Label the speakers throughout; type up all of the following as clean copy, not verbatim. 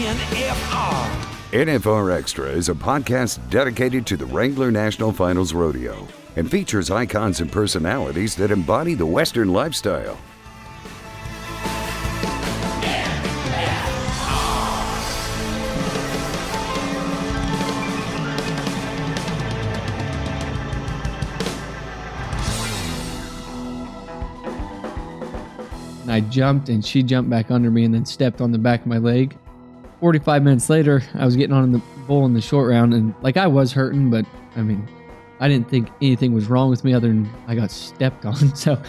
Speaker 1: NFR.
Speaker 2: NFR Extra is a podcast dedicated to the Wrangler National Finals Rodeo and features icons and personalities that embody the Western lifestyle.
Speaker 3: I jumped and she jumped back under me and then stepped on the back of my leg. 45 minutes later, I was getting on the bull in the short round and I was hurting, but I didn't think anything was wrong with me other than I got stepped on. So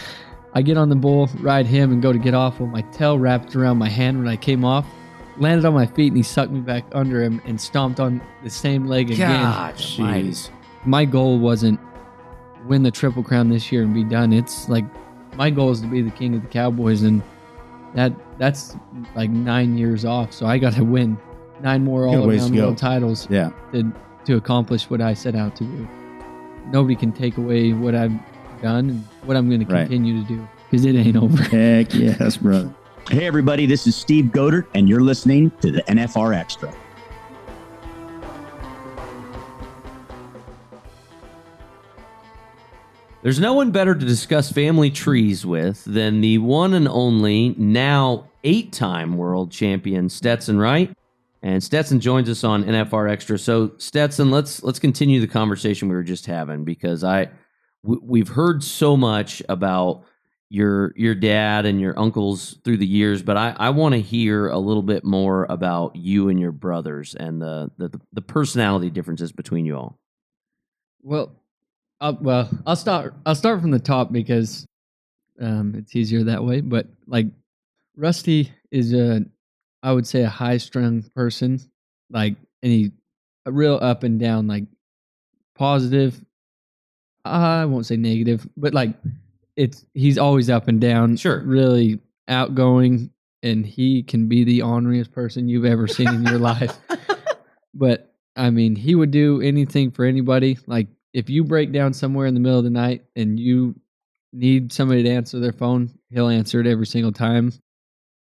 Speaker 3: I get on the bull, ride him, and go to get off. Well, my tail wrapped around my hand when I came off, landed on my feet, and he sucked me back under him and stomped on the same leg again.
Speaker 4: God, jeez.
Speaker 3: My goal wasn't win the Triple Crown this year and be done. It's my goal is to be the king of the Cowboys, and that's 9 years off. So I got to win 9 more all-around world titles to accomplish what I set out to do. Nobody can take away what I've done and what I'm going to continue to do, because it ain't over.
Speaker 4: Heck yes, brother. Hey, everybody, this is Steve Godert, and you're listening to the NFR Extra.
Speaker 5: There's no one better to discuss family trees with than the one and only, now 8-time world champion, Stetson Wright. And Stetson joins us on NFR Extra. So, Stetson, let's continue the conversation we were just having, because we've heard so much about your dad and your uncles through the years, but I want to hear a little bit more about you and your brothers and the personality differences between you all.
Speaker 3: I'll start from the top because it's easier that way. But Rusty is I would say a high-strung person, and he a real up and down, positive. I won't say negative, but he's always up and down.
Speaker 5: Sure,
Speaker 3: really outgoing, and he can be the orneriest person you've ever seen in your life. But he would do anything for anybody. If you break down somewhere in the middle of the night and you need somebody to answer their phone, he'll answer it every single time.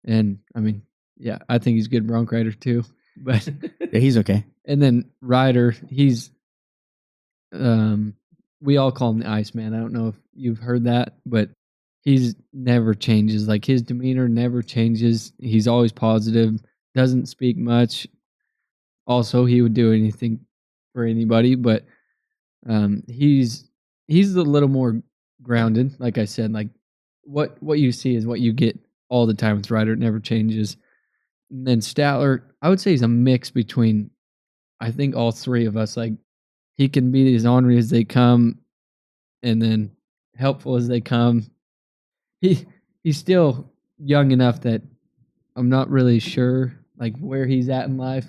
Speaker 3: And I think he's a good bronc rider too. But
Speaker 4: yeah, he's okay. And
Speaker 3: then Ryder, he's we all call him the Iceman. I don't know if you've heard that, but he's never changes. His demeanor never changes. He's always positive, doesn't speak much. Also, he would do anything for anybody, but he's a little more grounded. Like I said, what you see is what you get all the time with Ryder. It never changes. And then Statler, I would say he's a mix between, I think, all three of us. He can be as ornery as they come, and then helpful as they come. He's still young enough that I'm not really sure where he's at in life.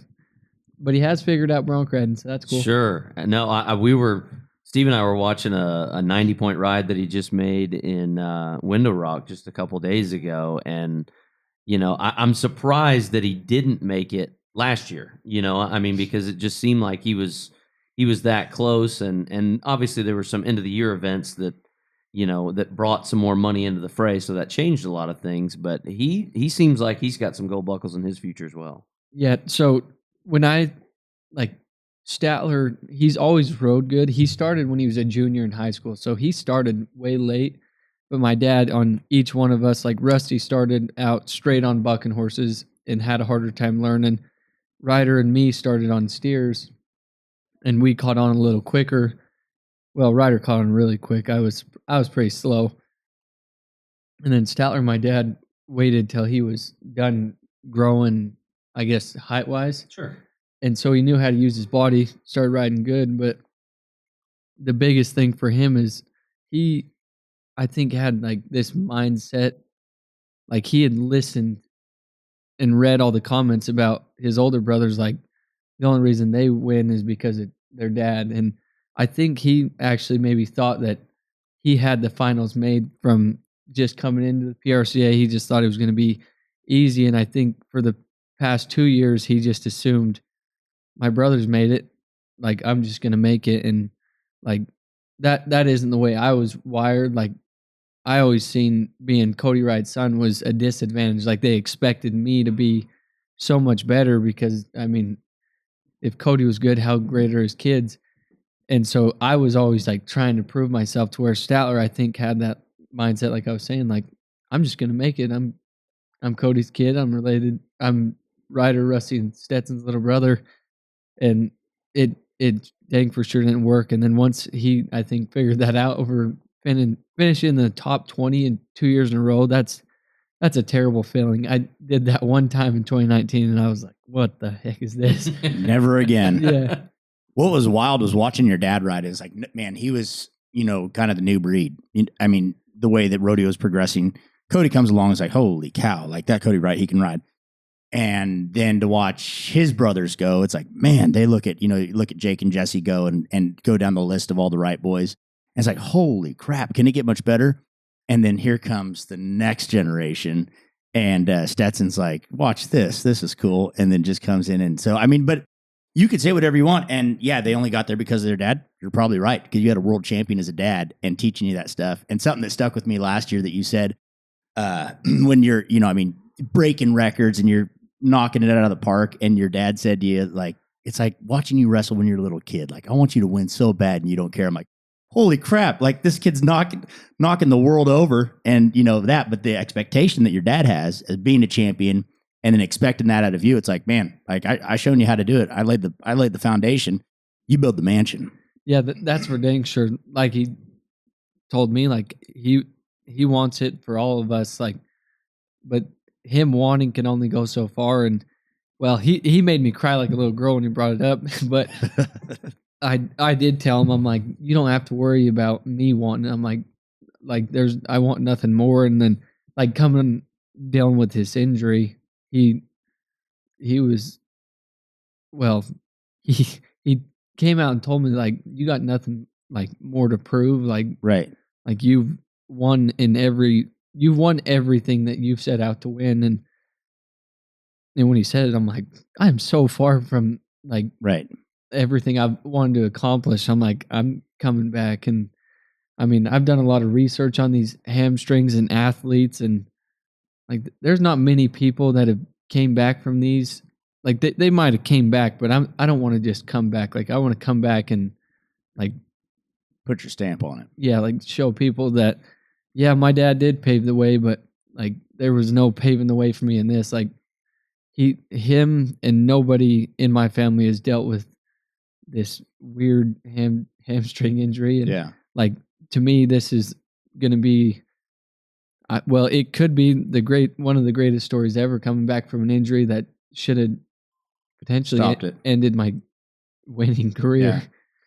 Speaker 3: But he has figured out bronc riding, so that's cool.
Speaker 5: Sure. No, Steve and I were watching a 90-point ride that he just made in Window Rock just a couple days ago, and I'm surprised that he didn't make it last year. Because it just seemed like he was that close, and obviously there were some end of the year events that that brought some more money into the fray, so that changed a lot of things. But he seems like he's got some gold buckles in his future as well.
Speaker 3: Yeah. So when Statler, he's always rode good. He started when he was a junior in high school, so he started way late. But my dad, on each one of us, Rusty started out straight on bucking horses and had a harder time learning. Ryder and me started on steers, and we caught on a little quicker. Well, Ryder caught on really quick. I was pretty slow. And then Statler, my dad, waited till he was done growing, I guess, height-wise.
Speaker 5: Sure.
Speaker 3: And so he knew how to use his body, started riding good. But the biggest thing for him is he, I think, had this mindset. He had listened and read all the comments about his older brothers. The only reason they win is because of their dad. And I think he actually maybe thought that he had the finals made from just coming into the PRCA. He just thought it was going to be easy. And I think for the past 2 years, he just assumed my brothers made it. I'm just going to make it. And that isn't the way I was wired. I always seen being Cody Wright's son was a disadvantage. They expected me to be so much better because, I mean, if Cody was good, how great are his kids? And so I was always like trying to prove myself to where Statler, I think, had that mindset, like I was saying, like, I'm just gonna make it. I'm Cody's kid. I'm related. I'm Ryder, Rusty, and Stetson's little brother. And it dang for sure didn't work. And then once he, I think, figured that out over finishing in the top 20 in 2 years in a row, that's a terrible feeling. I did that one time in 2019, and I was like, "What the heck is this?"
Speaker 4: Never again.
Speaker 3: Yeah.
Speaker 4: What was wild was watching your dad ride. Is like, man, he was, kind of the new breed. I mean, the way that rodeo is progressing, Cody comes along and is like, holy cow, like that Cody Wright, he can ride. And then to watch his brothers go, it's like, man, they look at Jake and Jesse go and go down the list of all the Wright boys. And it's like, holy crap, can it get much better? And then here comes the next generation. And Stetson's like, watch this. This is cool. And then just comes in. And so, I mean, but you could say whatever you want. And yeah, they only got there because of their dad. You're probably right. Because you had a world champion as a dad and teaching you that stuff. And something that stuck with me last year that you said, when you're, breaking records and you're knocking it out of the park, and your dad said to you, like, it's like watching you wrestle when you're a little kid. Like, I want you to win so bad and you don't care. I'm like, holy crap. Like, this kid's knocking the world over, and that, but the expectation that your dad has as being a champion and then expecting that out of you, it's like, man, like I shown you how to do it. I laid the foundation. You build the mansion.
Speaker 3: Yeah, that's for dang sure. Like, he told me, like, he wants it for all of us, like, but him wanting can only go so far. And well, he made me cry like a little girl when he brought it up. But I did tell him, I'm like, you don't have to worry about me wanting. I'm like I want nothing more. And then, like, dealing with his injury, he was, well, he came out and told me, like, you got nothing like more to prove. Like,
Speaker 4: right.
Speaker 3: Like, you've won everything that you've set out to win. And when he said it, I'm like, I'm so far from, like,
Speaker 4: right,
Speaker 3: everything I've wanted to accomplish. I'm like, I'm coming back. And I mean, I've done a lot of research on these hamstrings and athletes, and like, there's not many people that have came back from these. Like, they might have came back, but I don't want to just come back. Like, I want to come back and, like,
Speaker 4: put your stamp on it.
Speaker 3: Yeah, like, show people that, yeah, my dad did pave the way, but, like, there was no paving the way for me in this. Like, him and nobody in my family has dealt with this weird hamstring injury. And
Speaker 4: yeah,
Speaker 3: like, to me, this is going to be, well, it could be one of the greatest stories ever, coming back from an injury that should have potentially ended my winning career.
Speaker 4: Yeah.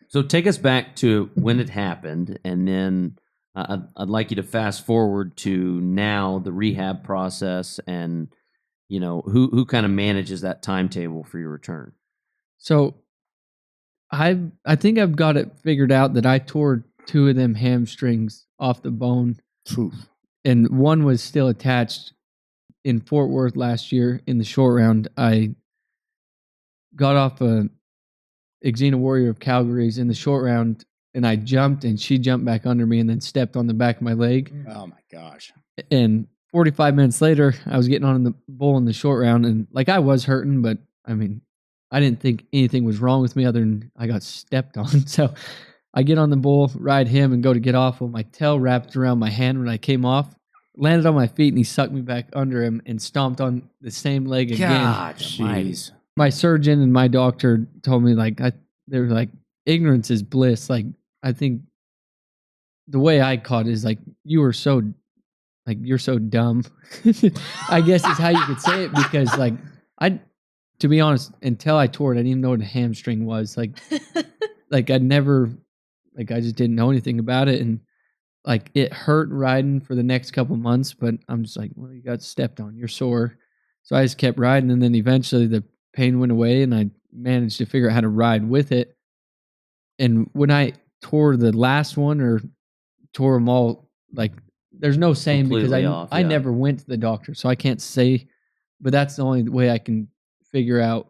Speaker 5: So take us back to when it happened, and then I'd like you to fast forward to now, the rehab process, and who kind of manages that timetable for your return.
Speaker 3: So I think I've got it figured out that I tore 2 of them hamstrings off the bone.
Speaker 4: Oof. And
Speaker 3: one was still attached. In Fort Worth last year in the short round, I got off a Xena Warrior of Calgary's in the short round, and I jumped, and she jumped back under me and then stepped on the back of my leg.
Speaker 4: Oh my gosh.
Speaker 3: And 45 minutes later, I was getting on the bull in the short round, and like, I was hurting, but I mean, I didn't think anything was wrong with me other than I got stepped on. So I get on the bull, ride him, and go to get off. Well, my tail wrapped around my hand when I came off, landed on my feet, and he sucked me back under him and stomped on the same leg again.
Speaker 5: God, jeez.
Speaker 3: My surgeon and my doctor told me, like, they were like, ignorance is bliss. Like, I think the way I caught it is like, you're so dumb, I guess is how you could say it, because like, to be honest, until I tore it, I didn't even know what a hamstring was. Like, I'd never, like, I just didn't know anything about it. And like, it hurt riding for the next couple months, but I'm just like, well, you got stepped on, you're sore. So I just kept riding, and then eventually the pain went away, and I managed to figure out how to ride with it. And when I tore the last one, or tore them all, like, there's no saying, because I never went to the doctor, so I can't say, but that's the only way I can figure out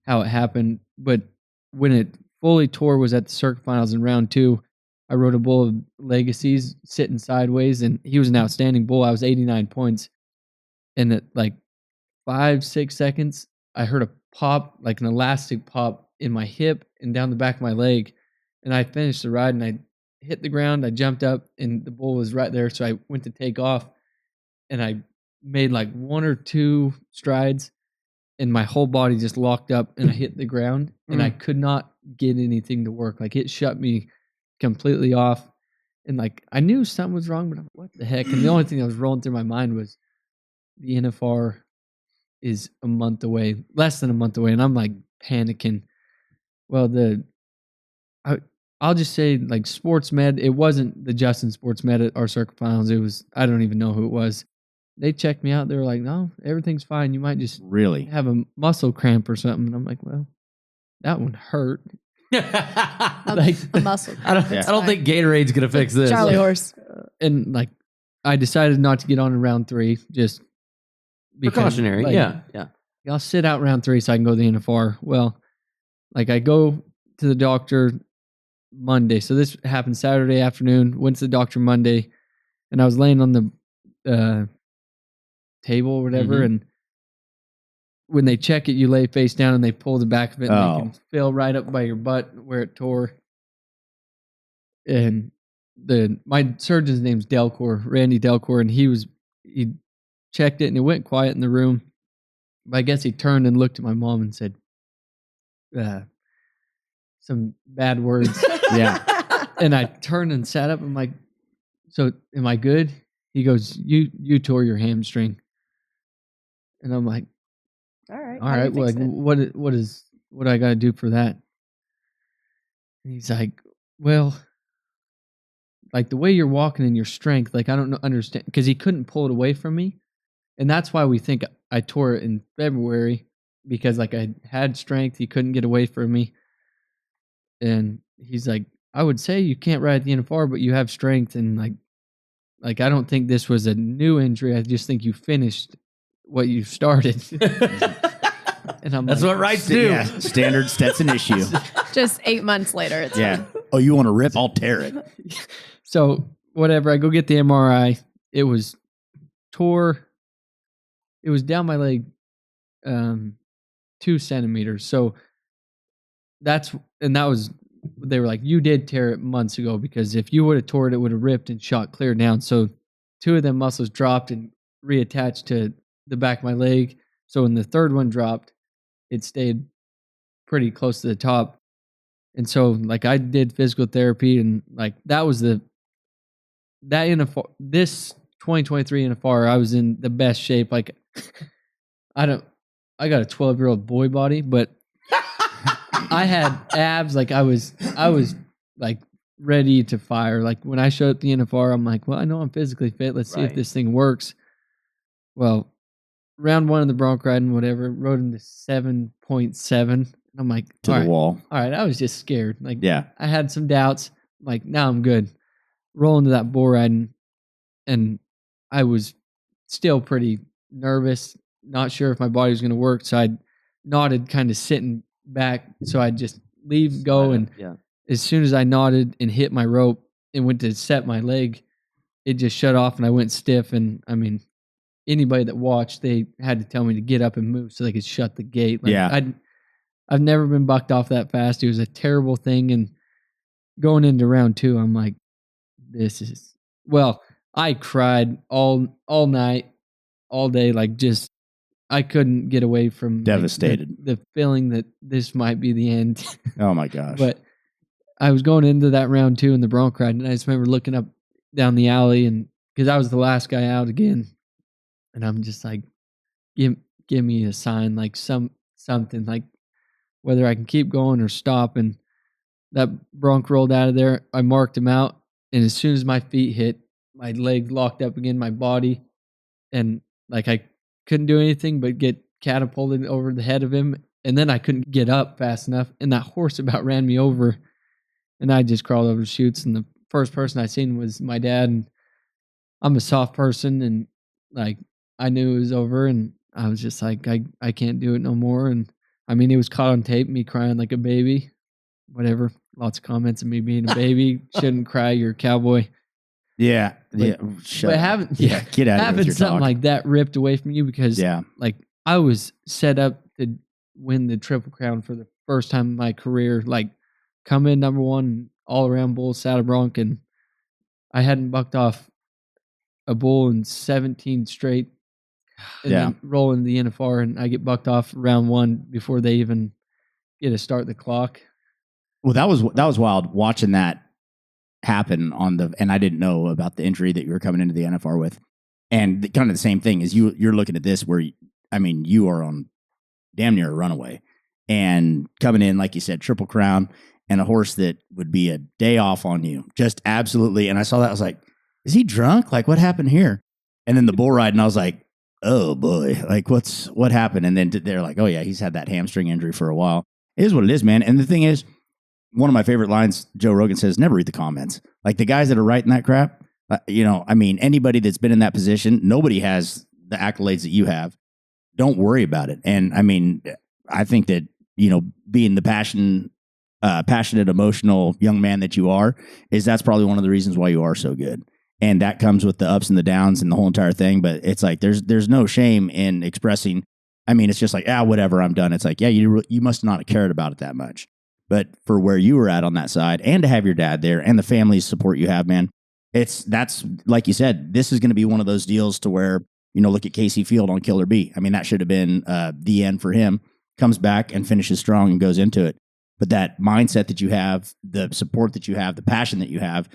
Speaker 3: how it happened. But when it fully tore was at the circuit finals in round 2. I rode a bull of Legacies sitting sideways, and he was an outstanding bull. I was 89 points, and it, like, 5-6 seconds, I heard a pop, like an elastic pop in my hip and down the back of my leg. And I finished the ride and I hit the ground. I jumped up and the bull was right there. So I went to take off and I made like 1 or 2 strides and my whole body just locked up and I hit the ground and I could not get anything to work. Like it shut me completely off. And like I knew something was wrong, but I'm like, what the heck? And the only thing that was rolling through my mind was the NFR is a month away, less than a month away. And I'm like panicking. Well, I'll just say like sports med, it wasn't the Justin sports med at our circuit finals. It was, I don't even know who it was. They checked me out. They were like, no, everything's fine. You might just
Speaker 4: Really?
Speaker 3: have a muscle cramp or something. And I'm like, well, that one hurt.
Speaker 5: like
Speaker 1: A muscle.
Speaker 5: I don't think Gatorade's gonna fix this.
Speaker 1: Charlie horse.
Speaker 3: And like, I decided not to get on in round 3, just because,
Speaker 5: Precautionary.
Speaker 3: like,
Speaker 5: Yeah.
Speaker 3: I'll sit out round 3 so I can go to the NFR. Well, like I go to the doctor Monday. So this happened Saturday afternoon. Went to the doctor Monday, and I was laying on the table or whatever.
Speaker 5: Mhm.
Speaker 3: And when they check it, you lay face down and they pull the back of it and they can feel right up by your butt where it tore. And my surgeon's name's Delcor, Randy Delcor, and he checked it and it went quiet in the room. But I guess he turned and looked at my mom and said, some bad words.
Speaker 4: Yeah.
Speaker 3: And I turned and sat up. I'm like, so am I good? He goes, you tore your hamstring. And I'm like,
Speaker 1: All right.
Speaker 3: all
Speaker 1: how do you
Speaker 3: right, well,
Speaker 1: fix
Speaker 3: like,
Speaker 1: it?
Speaker 3: what do I got to do for that? And he's like, well, like the way you're walking and your strength, like I don't understand, because he couldn't pull it away from me. And that's why we think I tore it in February, because like I had strength, he couldn't get away from me. And he's like, I would say you can't ride the NFR, but you have strength. And like I don't think this was a new injury. I just think you finished what you started. And I'm
Speaker 5: That's
Speaker 3: like,
Speaker 5: what rights do.
Speaker 4: Yeah, standard Stetson issue.
Speaker 1: Just 8 months later. It's
Speaker 4: Yeah. Oh, you want to rip? I'll tear it.
Speaker 3: So whatever, I go get the MRI. It was tore. It was down my leg 2 centimeters. So that was, they were like, you did tear it months ago, because if you would have tore it, it would have ripped and shot clear down. So 2 of them muscles dropped and reattached to the back of my leg. So when the third one dropped, it stayed pretty close to the top. And so like I did physical therapy, and like that was this 2023 NFR, I was in the best shape. Like I got a 12-year-old boy body, but I had abs. Like I was like ready to fire. Like when I showed up the NFR, I'm like, well, I know I'm physically fit. Let's see if
Speaker 5: Right.
Speaker 3: this thing works. Well, round 1 of the bronc riding, whatever, rode into 7.7. I'm like,
Speaker 4: To
Speaker 3: all
Speaker 4: the
Speaker 3: right,
Speaker 4: wall.
Speaker 3: all right. I was just scared. Like,
Speaker 4: Yeah.
Speaker 3: I had some doubts. Like, now I'm good. Roll into that bull riding, and I was still pretty nervous, not sure if my body was going to work. So I nodded, kind of sitting back. So I just leave, go, and
Speaker 5: yeah.
Speaker 3: as soon as I nodded and hit my rope and went to set my leg, it just shut off and I went stiff. And I mean, anybody that watched, they had to tell me to get up and move so they could shut the gate. Like,
Speaker 4: Yeah.
Speaker 3: I've never been bucked off that fast. It was a terrible thing. And going into round 2, I'm like, I cried all night, all day. Like, just, I couldn't get away from like,
Speaker 4: Devastated.
Speaker 3: the feeling that this might be the end.
Speaker 4: Oh my gosh.
Speaker 3: But I was going into that round 2 in the bronc ride, and I just remember looking up down the alley, and because I was the last guy out again, and I'm just like, give me a sign, like something, like whether I can keep going or stop. And that bronc rolled out of there. I marked him out, and as soon as my feet hit, my leg locked up again, my body, and like I couldn't do anything but get catapulted over the head of him, and then I couldn't get up fast enough, and that horse about ran me over. And I just crawled over the chutes, and the first person I seen was my dad. And I'm a soft person, and like I knew it was over, and I was just like, I can't do it no more. And I mean, it was caught on tape, me crying like a baby. Whatever, lots of comments of me being a baby. Shouldn't cry, you're a cowboy.
Speaker 4: yeah.
Speaker 3: But-
Speaker 4: Yeah. Shut
Speaker 3: but
Speaker 4: up.
Speaker 3: having
Speaker 4: Get out of here
Speaker 3: having
Speaker 4: with your
Speaker 3: something
Speaker 4: talk.
Speaker 3: like that ripped away from you, because
Speaker 4: Yeah.
Speaker 3: like I was set up to win the Triple Crown for the first time in my career. Like, come in number one all around bull, saddle bronc, and I hadn't bucked off a bull in 17 straight, and then rolling the NFR, and I get bucked off round one before they even get to start the clock.
Speaker 4: Well, that was wild watching that happen and I didn't know about the injury that you were coming into the NFR with, and kind of the same thing is you're looking at this where you are on damn near a runaway, and coming in like you said, Triple Crown, and a horse that would be a day off on you, just absolutely. And I saw that, I was like, is he drunk? Like, what happened here? And then the bull ride, and I was like, oh boy, like what happened? And then they're like, oh yeah, he's had that hamstring injury for a while. It is what it is, man. And the thing is, one of my favorite lines, Joe Rogan says, never read the comments. Like the guys that are writing that crap, anybody that's been in that position, nobody has the accolades that you have. Don't worry about it. And I mean, I think that, being the passionate, emotional young man that you are, that's probably one of the reasons why you are so good. And that comes with the ups and the downs and the whole entire thing. But it's like, there's no shame in expressing. I mean, it's just like, whatever, I'm done. It's like, yeah, you must not have cared about it that much. But for where you were at on that side, and to have your dad there and the family's support you have, man, that's like you said, this is going to be one of those deals to where, look at Casey Field on Killer Bee. I mean, that should have been the end for him. Comes back and finishes strong and goes into it. But that mindset that you have, the support that you have, the passion that you have,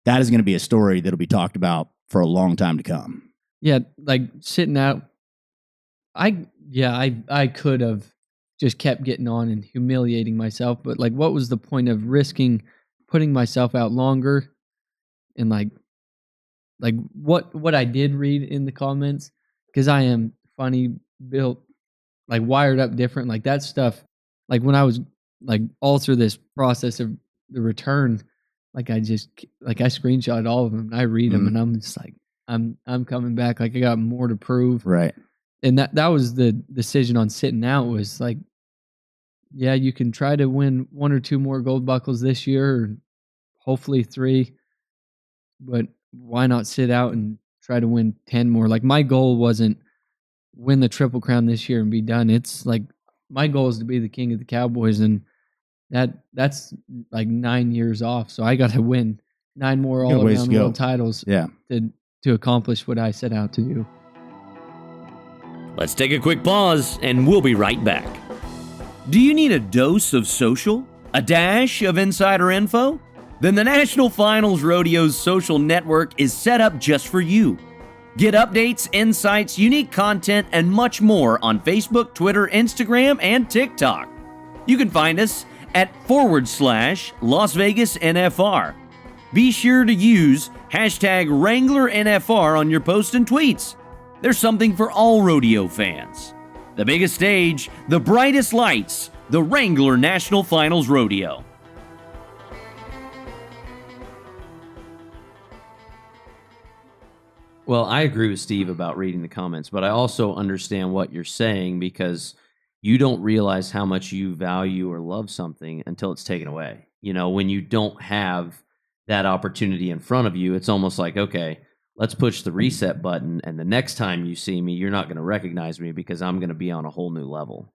Speaker 4: that is going to be a story that'll be talked about for a long time to come.
Speaker 3: Yeah, like sitting out, I could have just kept getting on and humiliating myself, but like, what was the point of risking putting myself out longer? And like what I did read in the comments, because I am funny, built, like wired up different, like that stuff. Like when I was like all through this process of the return, like I screenshot all of them and I read them and I'm just like, I'm coming back. Like I got more to prove.
Speaker 4: Right.
Speaker 3: And that was the decision on sitting out, was like, yeah, you can try to win 1 or 2 more gold buckles this year, or hopefully 3, but why not sit out and try to win 10 more? Like my goal wasn't win the Triple Crown this year and be done. It's like my goal is to be the king of the Cowboys, and that's like 9 years off. So I got to win 9 more all around world titles to accomplish what I set out to do.
Speaker 5: Let's take a quick pause and we'll be right back. Do you need a dose of social? A dash of insider info? Then the National Finals Rodeo's social network is set up just for you. Get updates, insights, unique content, and much more on Facebook, Twitter, Instagram, and TikTok. You can find us at /Las Vegas NFR. Be sure to use #WranglerNFR on your posts and tweets. There's something for all rodeo fans. The biggest stage, the brightest lights, the Wrangler National Finals Rodeo. Well, I agree with Steve about reading the comments, but I also understand what you're saying, because you don't realize how much you value or love something until it's taken away. When you don't have that opportunity in front of you, it's almost like, okay, let's push the reset button, and the next time you see me, you're not going to recognize me because I'm going to be on a whole new level.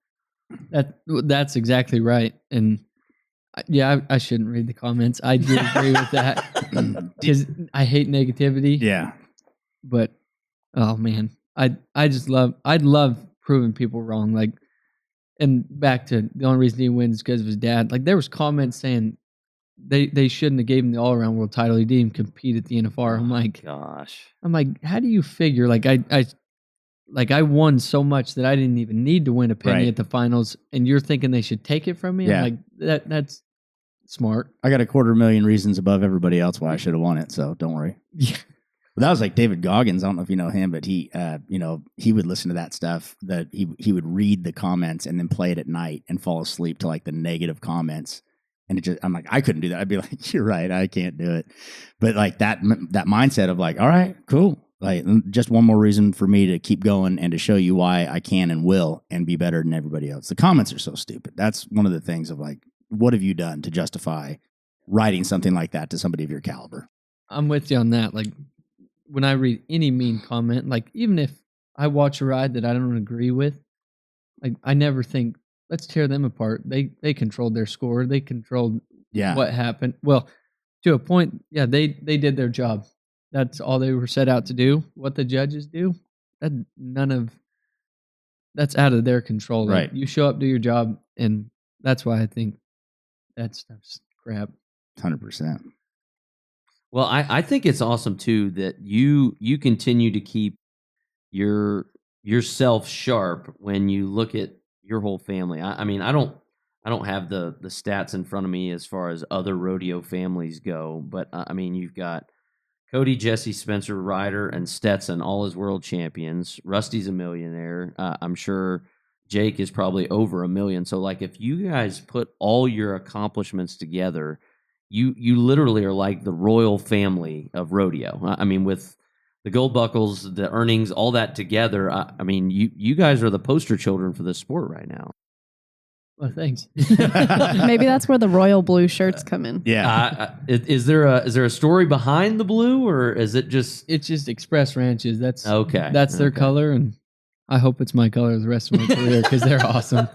Speaker 3: That's exactly right. And yeah, I shouldn't read the comments. I do agree with that, because I hate negativity.
Speaker 4: Yeah.
Speaker 3: But oh man, I'd love proving people wrong. Like, and back to the only reason he wins is because of his dad. Like there was comments saying they shouldn't have gave him the all around world title. He didn't even compete at the NFR. I'm like,
Speaker 5: gosh.
Speaker 3: I'm like, how do you figure? Like I won so much that I didn't even need to win a penny at the finals, and you're thinking they should take it from me?
Speaker 4: Yeah.
Speaker 3: I'm like, that's smart.
Speaker 4: I got 250,000 reasons above everybody else why I should have won it, so don't worry.
Speaker 3: Yeah.
Speaker 4: But that was like David Goggins. I don't know if you know him, but he would listen to that stuff. That he would read the comments and then play it at night and fall asleep to like the negative comments. And I'm like, I couldn't do that. I'd be like, you're right, I can't do it. But like that mindset of like, all right, cool. Like just one more reason for me to keep going and to show you why I can and will and be better than everybody else. The comments are so stupid. That's one of the things of like, what have you done to justify writing something like that to somebody of your caliber?
Speaker 3: I'm with you on that. Like, when I read any mean comment, like even if I watch a ride that I don't agree with, Like I never think let's tear them apart. They controlled their score. They controlled what happened. Well, to a point, yeah, they did their job. That's all they were set out to do. What the judges do, that's out of their control. Like,
Speaker 4: Right.
Speaker 3: you show up, do your job, and that's why I think that stuff's crap.
Speaker 4: 100%.
Speaker 5: Well, I think it's awesome too that you continue to keep yourself sharp when you look at your whole family. I mean, I don't have the stats in front of me as far as other rodeo families go, but I mean, you've got Cody, Jesse, Spencer, Ryder, and Stetson, all as world champions. Rusty's a millionaire. I'm sure Jake is probably over $1 million. So, like, if you guys put all your accomplishments together, you literally are like the royal family of rodeo. I mean, with the gold buckles, the earnings, all that together, I mean, you guys are the poster children for this sport right now.
Speaker 3: Well, thanks.
Speaker 1: Maybe that's where the royal blue shirts come in.
Speaker 4: Yeah.
Speaker 5: Is there a story behind the blue, or is it just?
Speaker 3: It's just Express Ranches. That's
Speaker 5: Okay.
Speaker 3: That's their color, and I hope it's my color the rest of my career because they're awesome.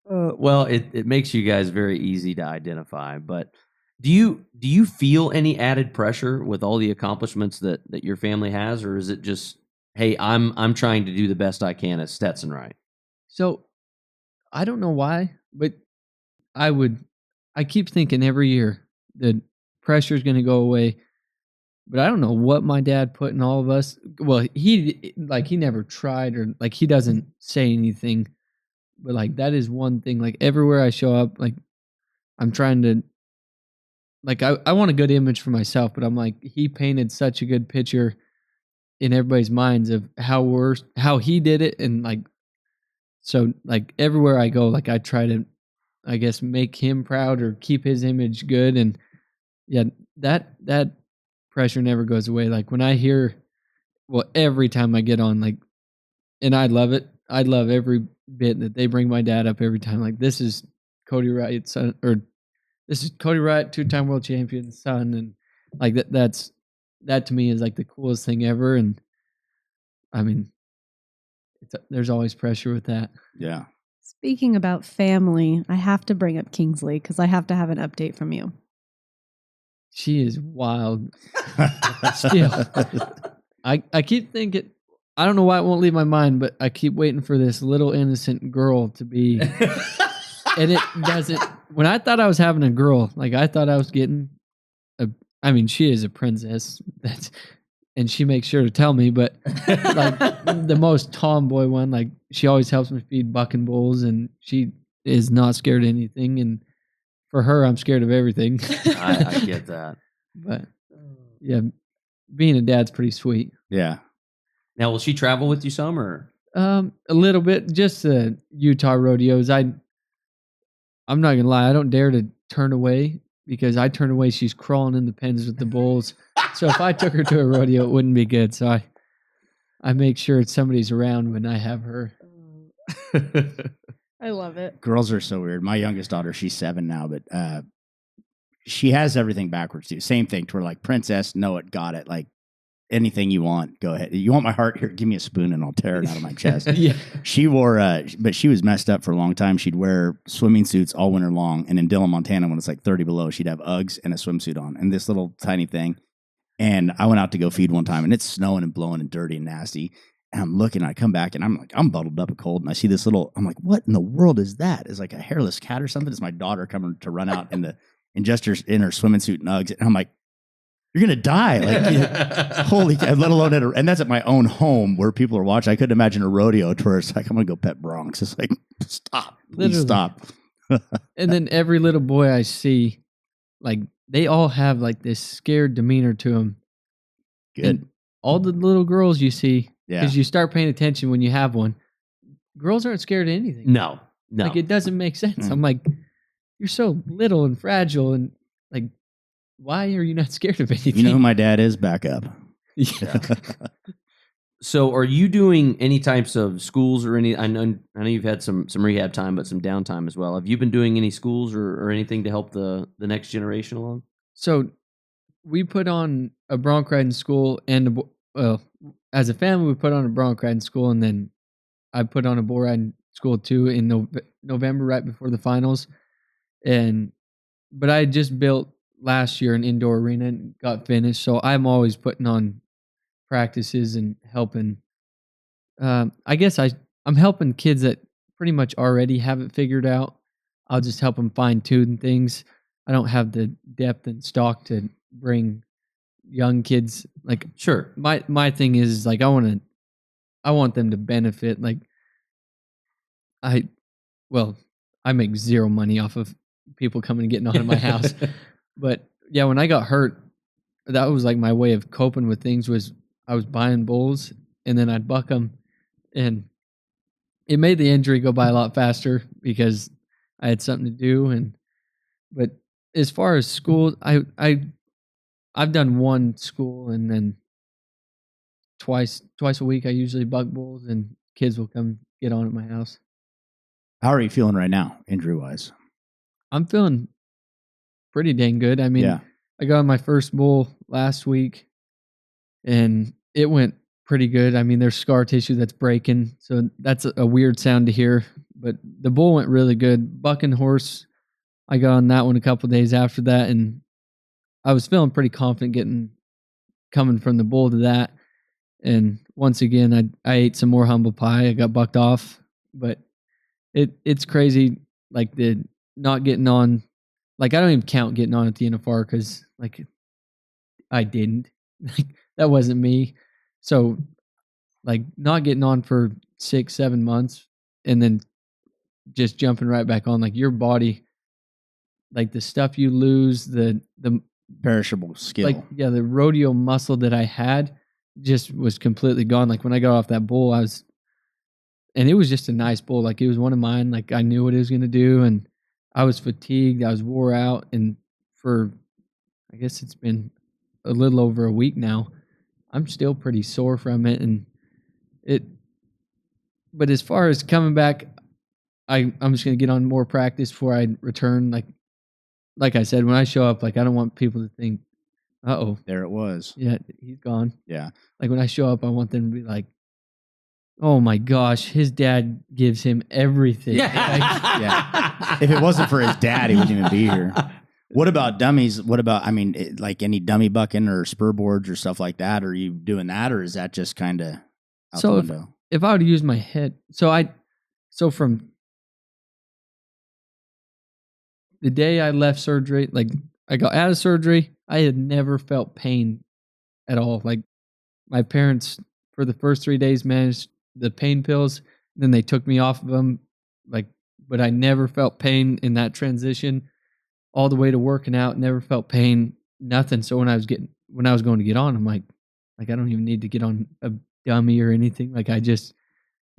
Speaker 5: Well, it makes you guys very easy to identify. But do you feel any added pressure with all the accomplishments that your family has, or is it just, hey, I'm trying to do the best I can as Stetson Wright?
Speaker 3: So I don't know why, but I keep thinking every year that pressure is going to go away. But I don't know what my dad put in all of us. Well, he never tried, or like he doesn't say anything. But like that is one thing. Like everywhere I show up, like I'm trying to, like I want a good image for myself. But I'm like, he painted such a good picture in everybody's minds of how he did it, and like, so like everywhere I go, like I try to, I guess, make him proud or keep his image good. And yeah, that pressure never goes away. Like when I hear, well, every time I get on, like, and I love it. I love every bit that they bring my dad up every time. Like, this is Cody Wright's son, or this is Cody Wright, 2-time world champion son. And like that to me is like the coolest thing ever. And I mean, there's always pressure with that.
Speaker 4: Yeah.
Speaker 1: Speaking about family, I have to bring up Kingsley because I have to have an update from you.
Speaker 3: She is wild. Still. I keep thinking, I don't know why it won't leave my mind, but I keep waiting for this little innocent girl to be. And it doesn't. When I thought I was having a girl, like I thought I was getting I mean, she is a princess. And she makes sure to tell me, but like the most tomboy one, like she always helps me feed bucking bulls, and she is not scared of anything. And for her, I'm scared of everything.
Speaker 5: I get that.
Speaker 3: But yeah, being a dad's pretty sweet.
Speaker 4: Yeah.
Speaker 5: Now, will she travel with you some, or?
Speaker 3: A little bit, just the Utah rodeos. I'm not gonna lie, I don't dare to turn away, because I turn away, she's crawling in the pens with the bulls. So if I took her to a rodeo, it wouldn't be good. So I make sure somebody's around when I have her.
Speaker 1: I love it.
Speaker 4: Girls are so weird. My youngest daughter, she's 7 now, but she has everything backwards too. Same thing to her, like, princess, know it, got it. Like, anything you want, go ahead. You want my heart? Here, give me a spoon and I'll tear it out of my chest.
Speaker 3: Yeah.
Speaker 4: She wore, but she was messed up for a long time. She'd wear swimming suits all winter long. And in Dillon, Montana, when it's like 30 below, she'd have Uggs and a swimsuit on and this little tiny thing. And I went out to go feed one time, and it's snowing and blowing and dirty and nasty. And I'm looking, and I come back, and I'm like, I'm bottled up and cold. And I see this little, I'm like, what in the world is that? It's like a hairless cat or something. It's my daughter coming to run out in her swimming suit and Uggs. And I'm like, you're going to die. Like, holy cow, let alone and that's at my own home where people are watching. I couldn't imagine a rodeo tour. It's like, I'm going to go pet Bronx. It's like, stop, please stop.
Speaker 3: And then every little boy I see, like, they all have like this scared demeanor to them.
Speaker 4: Good.
Speaker 3: And all the little girls you see,
Speaker 4: Yeah.
Speaker 3: because you start paying attention when you have one, girls aren't scared of anything.
Speaker 5: No.
Speaker 3: Like, it doesn't make sense. I'm like, you're so little and fragile, and like, why are you not scared of anything?
Speaker 4: You know who my dad is? Back up.
Speaker 3: Yeah.
Speaker 5: So, are you doing any types of schools or any? I know you've had some rehab time, but some downtime as well. Have you been doing any schools or anything to help the next generation along?
Speaker 3: So we put on a bronc riding school, and as a family, we put on a bronc riding school, and then I put on a bull riding school too in November, right before the finals. But I had just built last year an indoor arena and got finished. So I'm always putting on practices and helping. I guess I'm helping kids that pretty much already have it figured out. I'll just help them fine tune things. I don't have the depth and stock to bring young kids. Like,
Speaker 5: Sure.
Speaker 3: my thing is like I want them to benefit. Like I make zero money off of people coming and getting on in my house. But yeah, when I got hurt, that was like my way of coping with things was I was buying bulls and then I'd buck them, and it made the injury go by a lot faster because I had something to do. But as far as school, I've done one school, and then twice a week I usually buck bulls and kids will come get on at my house.
Speaker 4: How are you feeling right now, injury wise?
Speaker 3: I'm feeling pretty dang good. I mean,
Speaker 4: Yeah.
Speaker 3: I got on my first bull last week and it went pretty good. I mean, there's scar tissue that's breaking, so that's a weird sound to hear, but the bull went really good. Bucking horse, I got on that one a couple days after that, and I was feeling pretty confident coming from the bull to that. And once again, I ate some more humble pie. I got bucked off, but it's crazy, like the not getting on. Like I don't even count getting on at the NFR because like I didn't. Like that wasn't me. So like not getting on for 6-7 months and then just jumping right back on, like your body, like the stuff you lose, the
Speaker 4: Perishable skill.
Speaker 3: like yeah, the rodeo muscle that I had just was completely gone. Like when I got off that bull, and it was just a nice bull. Like it was one of mine. Like I knew what it was going to do, and I was fatigued. I was wore out, and for I guess it's been a little over a week now, I'm still pretty sore from it. But as far as coming back, I'm just going to get on more practice before I return. Like I said, when I show up, like I don't want people to think, "Uh-oh,
Speaker 4: there it was.
Speaker 3: yeah, he's gone."
Speaker 4: Yeah.
Speaker 3: Like when I show up, I want them to be like, "Oh my gosh, his dad gives him everything."
Speaker 4: Yeah. If it wasn't for his dad, he wouldn't even be here. What about dummies? What about, I mean, like any dummy bucking or spur boards or stuff like that? Are you doing that, or is that just kind of out the window?
Speaker 3: If I would use my head, so from the day I left surgery, like I got out of surgery, I had never felt pain at all. Like my parents, for the first 3 days, managed the pain pills. Then they took me off of them. But I never felt pain in that transition all the way to working out. Never felt pain, nothing. So when I was going to get on, I'm like I don't even need to get on a dummy or anything. Like I just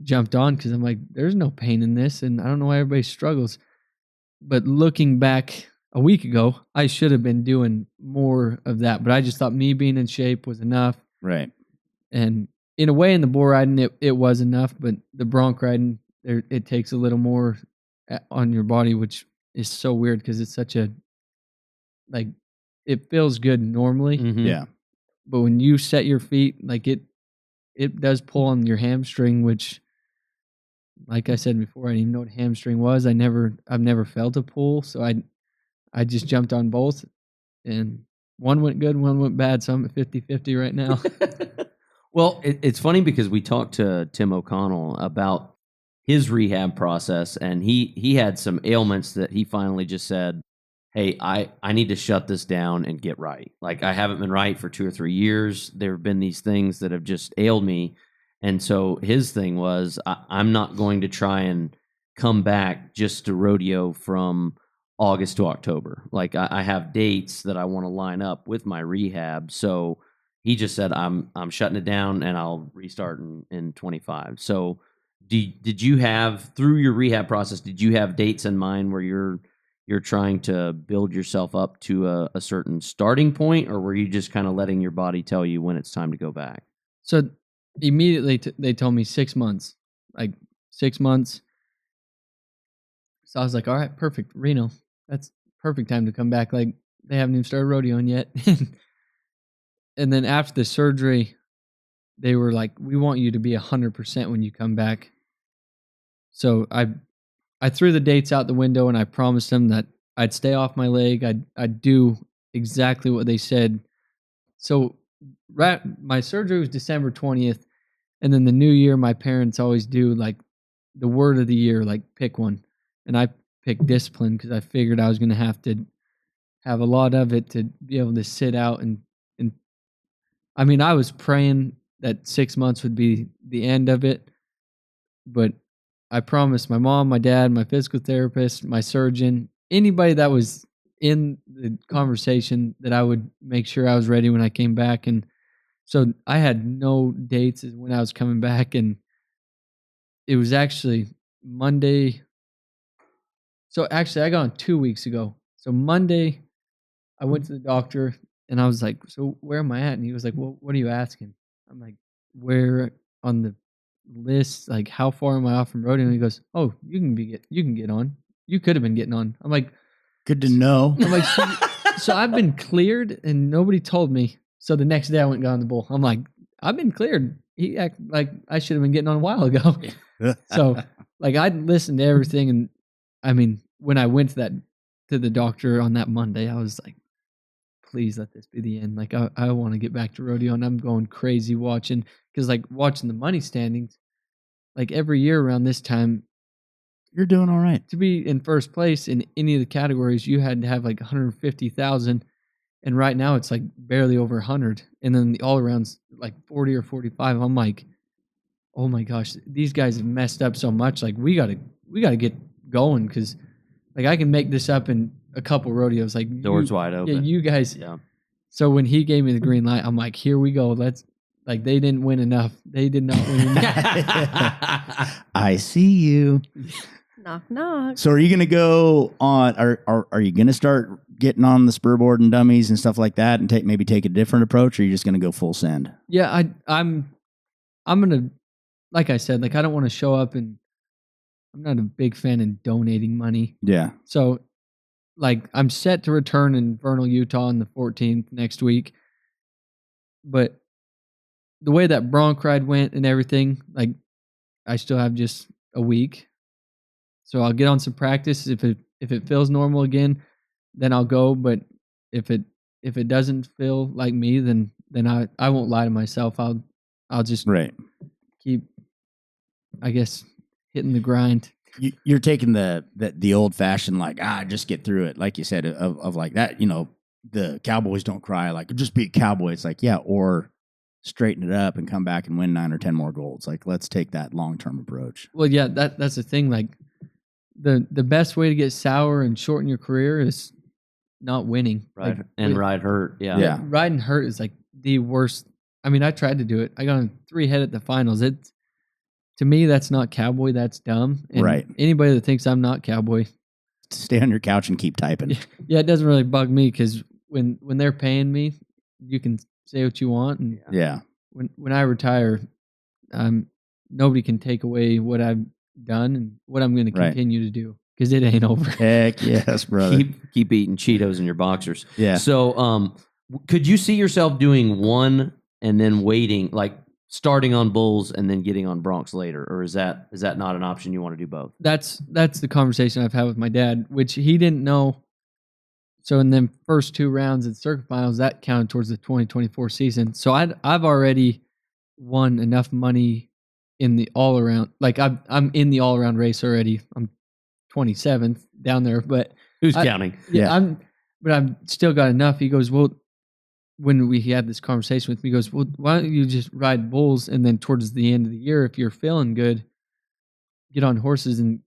Speaker 3: jumped on because I'm like, there's no pain in this, and I don't know why everybody struggles. But looking back a week ago, I should have been doing more of that. But I just thought me being in shape was enough.
Speaker 4: Right.
Speaker 3: And in a way, in the bull riding, it was enough. But the bronc riding, it takes a little more on your body, which is so weird because it's such a, like, it feels good normally.
Speaker 5: Mhm.
Speaker 4: Yeah.
Speaker 3: But when you set your feet, like it does pull on your hamstring, which, like I said before, I didn't even know what hamstring was. I've never felt a pull, so I just jumped on both, and one went good, one went bad. So I'm at 50-50 right now.
Speaker 5: Well, it's funny because we talked to Tim O'Connell about his rehab process, and he had some ailments that he finally just said, "Hey, I need to shut this down and get right. Like I haven't been right for 2 or 3 years. There have been these things that have just ailed me." And so his thing was, I'm not going to try and come back just to rodeo from August to October. Like I have dates that I want to line up with my rehab. So he just said, I'm shutting it down and I'll restart in 25. So did you have, through your rehab process, did you have dates in mind where you're trying to build yourself up to a certain starting point, or were you just kind of letting your body tell you when it's time to go back?
Speaker 3: So immediately they told me 6 months, like 6 months. So I was like, all right, perfect. Reno, that's perfect time to come back. Like they haven't even started rodeoing yet. And then after the surgery, they were like, we want you to be 100% when you come back. So I threw the dates out the window and I promised them that I'd stay off my leg. I'd do exactly what they said. So my surgery was December 20th. And then the new year, my parents always do like the word of the year, like pick one. And I picked discipline because I figured I was going to have a lot of it to be able to sit out. And I mean, I was praying that 6 months would be the end of it. But I promised my mom, my dad, my physical therapist, my surgeon, anybody that was in the conversation that I would make sure I was ready when I came back. And so I had no dates as when I was coming back, and it was actually Monday. So actually, I got on 2 weeks ago. So Monday, I went to the doctor, and I was like, "So where am I at?" And he was like, "Well, what are you asking?" I'm like, "Where on the list? Like, how far am I off from rodeo?" And he goes, "Oh, you can get on. You could have been getting on." I'm like,
Speaker 4: Good to know.
Speaker 3: I'm like, so I've been cleared, and nobody told me. So the next day I went and got on the bull. I'm like, I've been cleared. He act like I should have been getting on a while ago. So like I listened to everything, and I mean, when I went to the doctor on that Monday, I was like, please let this be the end. Like I want to get back to rodeo, and I'm going crazy watching watching the money standings. Like every year around this time,
Speaker 4: You're doing all right.
Speaker 3: to be in first place in any of the categories, you had to have like 150,000. And right now it's like barely over 100. And then the all arounds like 40 or 45. I'm like, oh my gosh, these guys have messed up so much. Like we gotta get going, because like I can make this up in a couple rodeos. Like
Speaker 5: Doors wide open.
Speaker 3: Yeah, you guys.
Speaker 5: Yeah.
Speaker 3: So when he gave me the green light, I'm like, here we go. Let's like they didn't win enough. They did not win enough.
Speaker 4: I see you.
Speaker 1: Knock, knock.
Speaker 4: So are you going to go on, are you going to start getting on the spur board and dummies and stuff like that and maybe take a different approach, or are you just going to go full send?
Speaker 3: Yeah, I'm going to, like I said, like I don't want to show up, and I'm not a big fan in donating money.
Speaker 4: Yeah.
Speaker 3: So like I'm set to return in Vernal, Utah on the 14th next week. But the way that bronc ride went and everything, like I still have just a week. So I'll get on some practice. If it feels normal again, then I'll go. But if it doesn't feel like me, then I won't lie to myself. I'll just keep, I guess, hitting the grind.
Speaker 4: You're taking the old fashioned, like, just get through it. Like you said, of like that, the Cowboys don't cry, like just be a Cowboy. It's like, yeah, or straighten it up and come back and win 9 or 10 more golds. Like, let's take that long-term approach.
Speaker 3: Well, yeah, that's the thing. Like the best way to get sour and shorten your career is not winning.
Speaker 5: Right.
Speaker 3: Like,
Speaker 5: And ride hurt. Yeah.
Speaker 4: Yeah.
Speaker 3: Riding hurt is like the worst. I mean, I tried to do it. I got on 3 head at the finals. To me, that's not Cowboy. That's dumb. And
Speaker 4: Right.
Speaker 3: Anybody that thinks I'm not Cowboy,
Speaker 4: Stay on your couch and keep typing.
Speaker 3: yeah, it doesn't really bug me, because when they're paying me, you can say what you want. And
Speaker 4: Yeah.
Speaker 3: when I retire, nobody can take away what I've done and what I'm going to continue to do, because it ain't over.
Speaker 4: Heck yes, brother.
Speaker 5: Keep eating Cheetos in your boxers.
Speaker 4: Yeah.
Speaker 5: So, could you see yourself doing one and then waiting, like starting on bulls and then getting on broncs later, or is that not an option? You want to do both?
Speaker 3: That's the conversation I've had with my dad, which he didn't know. So in them first 2 rounds in circuit finals, that counted towards the 2024 season. So I've already won enough money in the all around. Like I'm in the all around race already. I'm 27th down there, but
Speaker 5: Who's counting?
Speaker 3: Yeah, I've still got enough. He goes, well, when he had this conversation with me, he goes, well, why don't you just ride bulls, and then towards the end of the year, if you're feeling good, get on horses and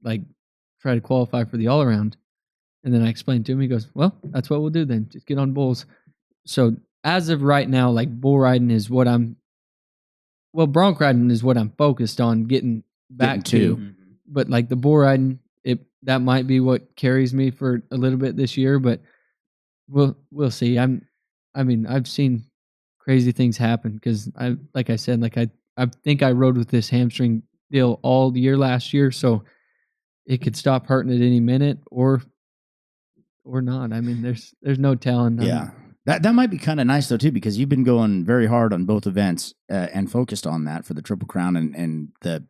Speaker 3: like try to qualify for the all around. And then I explained to him, he goes, well, that's what we'll do then. Just get on bulls. So as of right now, like bull riding is what bronc riding is what I'm focused on getting back to. But like the bull riding, that might be what carries me for a little bit this year, but we'll see. I've seen crazy things happen, because I think I rode with this hamstring deal all year last year, so it could stop hurting at any minute or not. I mean, there's no telling.
Speaker 4: Yeah. That might be kind of nice though too, because you've been going very hard on both events and focused on that for the Triple Crown and the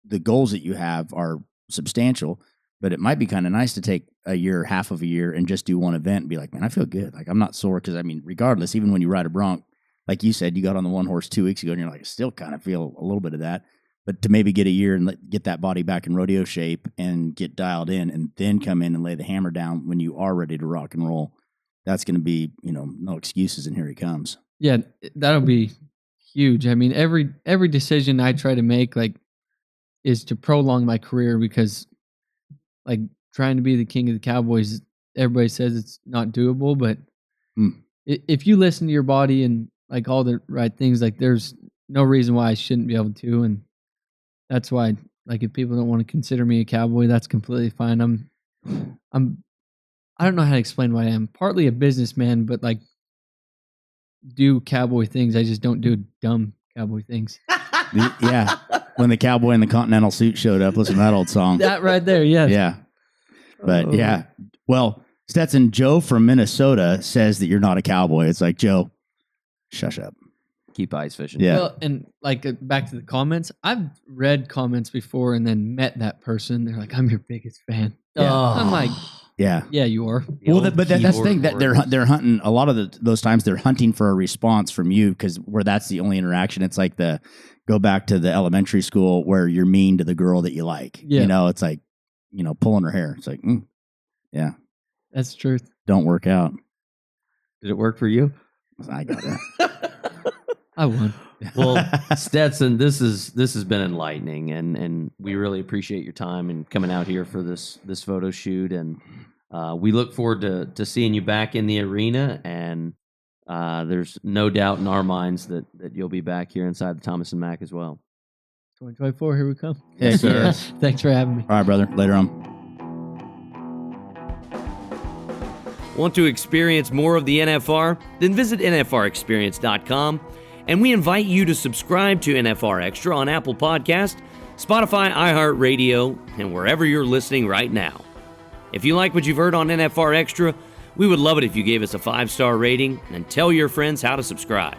Speaker 4: the goals that you have are substantial, but it might be kind of nice to take a year, half of a year, and just do one event and be like, man, I feel good. Like, I'm not sore. Because, I mean, regardless, even when you ride a bronc, like you said, you got on the one horse 2 weeks ago and you're like, I still kind of feel a little bit of that. But to maybe get a year and get that body back in rodeo shape and get dialed in and then come in and lay the hammer down when you are ready to rock and roll, that's going to be, no excuses. And here he comes.
Speaker 3: Yeah, that'll be huge. I mean, every decision I try to make, like, is to prolong my career, because, like, trying to be the king of the Cowboys, everybody says it's not doable. But if you listen to your body and, like, all the right things, like, there's no reason why I shouldn't be able to. And that's why, like, if people don't want to consider me a cowboy, that's completely fine. I don't know how to explain why I am. Partly a businessman, but, like, do cowboy things. I just don't do dumb cowboy things.
Speaker 4: Yeah. When the cowboy in the Continental suit showed up, listen to that old song.
Speaker 3: That right there, yes.
Speaker 4: Yeah. But yeah. Well, Stetson, Joe from Minnesota says that you're not a cowboy. It's like, Joe, shush up.
Speaker 5: Keep ice fishing.
Speaker 4: Yeah.
Speaker 3: Well, and, like, back to the comments, I've read comments before and then met that person. They're like, I'm your biggest fan.
Speaker 4: Yeah.
Speaker 3: I'm like,
Speaker 4: yeah,
Speaker 3: you are.
Speaker 4: Well, but that's the thing, that they're hunting a lot of those times. They're hunting for a response from you, because where that's the only interaction. It's like go back to the elementary school where you're mean to the girl that you like.
Speaker 3: Yeah.
Speaker 4: It's like, pulling her hair. It's like, yeah,
Speaker 3: That's the truth.
Speaker 4: don't work out.
Speaker 5: Did it work for you?
Speaker 4: I got it.
Speaker 3: I won.
Speaker 5: Well, Stetson, this has been enlightening, and we really appreciate your time and coming out here for this photo shoot, and we look forward to seeing you back in the arena, and there's no doubt in our minds that you'll be back here inside the Thomas and Mack as well.
Speaker 3: 2024, here we come.
Speaker 4: Yes, sir.
Speaker 3: Thanks for having me.
Speaker 4: All right, brother. Later on.
Speaker 6: Want to experience more of the NFR? Then visit NFRexperience.com, and we invite you to subscribe to NFR Extra on Apple Podcast, Spotify, iHeartRadio, and wherever you're listening right now. If you like what you've heard on NFR Extra, we would love it if you gave us a 5-star rating and tell your friends how to subscribe.